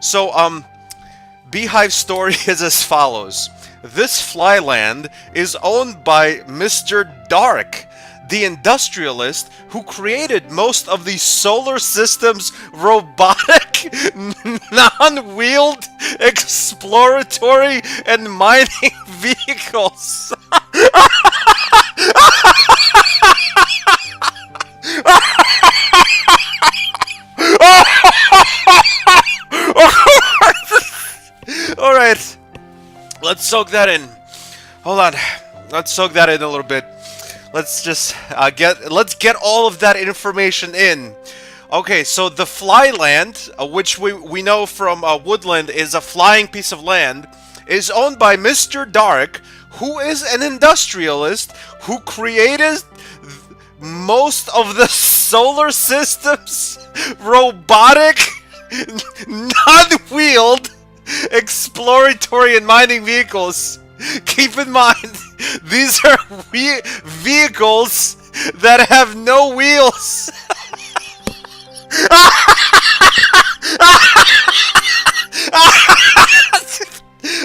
So, Beehive story is as follows. This flyland is owned by Mr. Dark, the industrialist who created most of the solar system's robotic, non-wheeled, exploratory, and mining vehicles. Alright, let's soak that in. Hold on. Let's soak that in a little bit. Let's just let's get all of that information in. Okay, so the Flyland, which we know from Woodland is a flying piece of land, is owned by Mr. Dark, who is an industrialist who created most of the solar system's robotic, non-wheeled, exploratory and mining vehicles. Keep in mind, these are vehicles that have no wheels.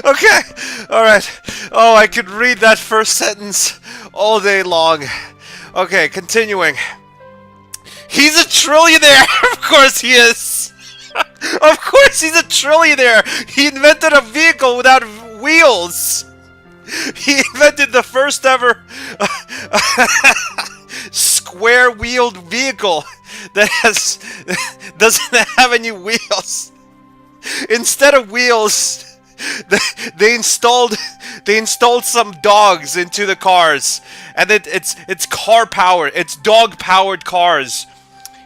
Okay, alright. Oh, I could read that first sentence all day long. Okay, continuing. He's a trillionaire! Of course he is! Of course he's a trillionaire! He invented a vehicle without wheels! He invented the first ever square-wheeled vehicle that doesn't have any wheels. Instead of wheels, they installed some dogs into the cars, and it's car powered. It's dog powered cars.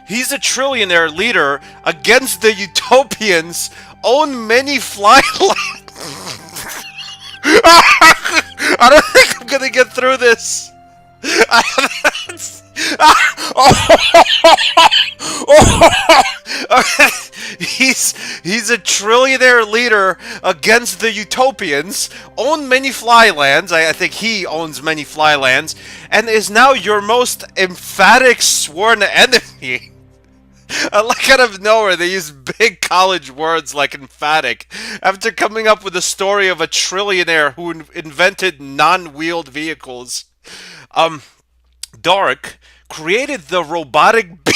He's a trillionaire leader against the utopians. Own many flylands. I don't think I'm gonna get through this. He's a trillionaire leader against the utopians, own many flylands. I think he owns many flylands, and is now your most emphatic sworn enemy. Like out of nowhere, they use big college words like emphatic after coming up with a story of a trillionaire who invented non-wheeled vehicles. Dark created the robotic bee.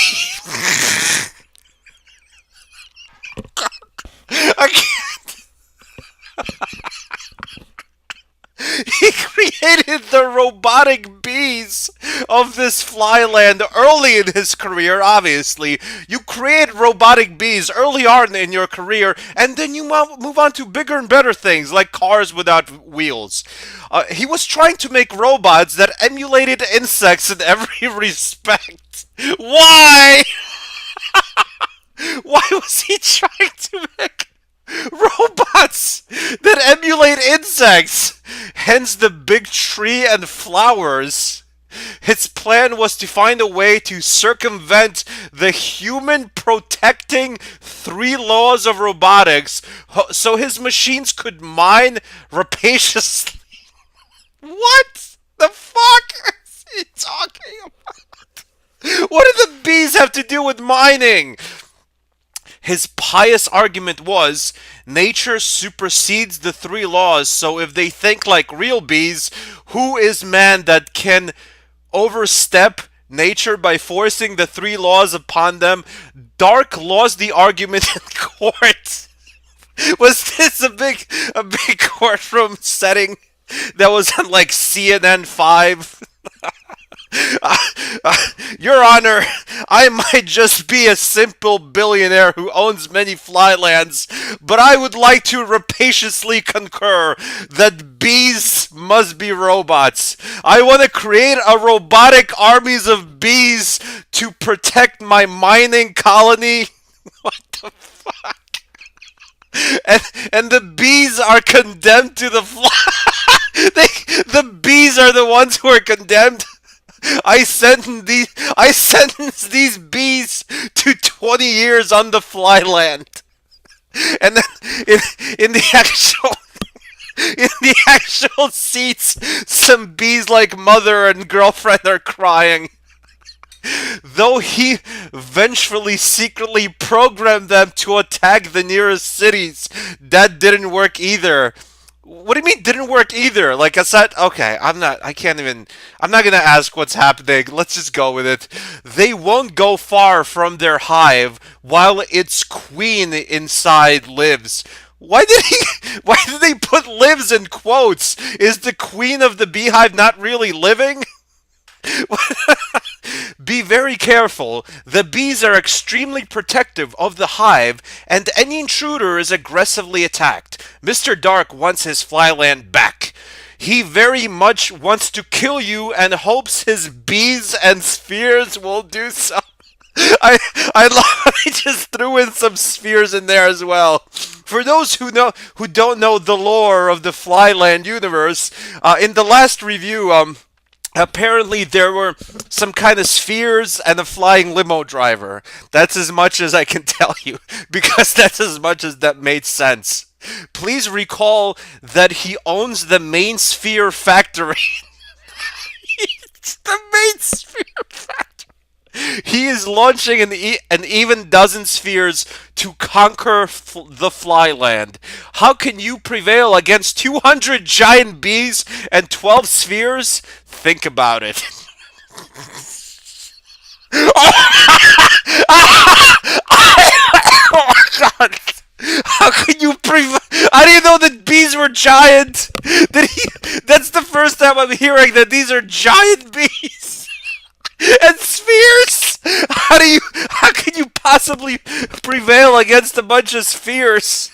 I can't. He created the robotic bees of this flyland early in his career, obviously. You create robotic bees early on in your career, and then you move on to bigger and better things, like cars without wheels. He was trying to make robots that emulated insects in every respect. Why? Why was he trying to make robots that emulate insects? Hence the big tree and flowers. His plan was to find a way to circumvent the human protecting 3 laws of robotics so his machines could mine rapaciously. What the fuck is he talking about? What do the bees have to do with mining? His pious argument was, nature supersedes the 3 laws, so if they think like real bees, who is man that can overstep nature by forcing the 3 laws upon them? Dark lost the argument in court. Was this a big courtroom setting that was on like CNN 5? Your Honor, I might just be a simple billionaire who owns many flylands, but I would like to rapaciously concur that bees must be robots. I want to create a robotic armies of bees to protect my mining colony. What the fuck? And the bees are condemned to the the bees are the ones who are condemned. I sentence these bees to 20 years on the flyland, and then in the actual seats, some bees like mother and girlfriend are crying. Though he vengefully secretly programmed them to attack the nearest cities, that didn't work either. What do you mean didn't work either? Like I said, okay, I can't even, I'm not gonna ask what's happening. Let's just go with it. They won't go far from their hive while its queen inside lives. Why did they put lives in quotes? Is the queen of the beehive not really living? Be very careful. The bees are extremely protective of the hive, and any intruder is aggressively attacked. Mr. Dark wants his flyland back. He very much wants to kill you and hopes his bees and spheres will do so. I love he just threw in some spheres in there as well. For those who don't know the lore of the Flyland universe, in the last review, apparently there were some kind of spheres and a flying limo driver. That's as much as I can tell you, because that's as much as that made sense. Please recall that he owns the main sphere factory. It's the main sphere factory. He is launching an even dozen spheres to conquer the Flyland. How can you prevail against 200 giant bees and 12 spheres? Think about it. Oh my god! How can you prevail? I didn't know that bees were giant. That's the first time I'm hearing that these are giant bees. And spheres? How can you possibly prevail against a bunch of spheres?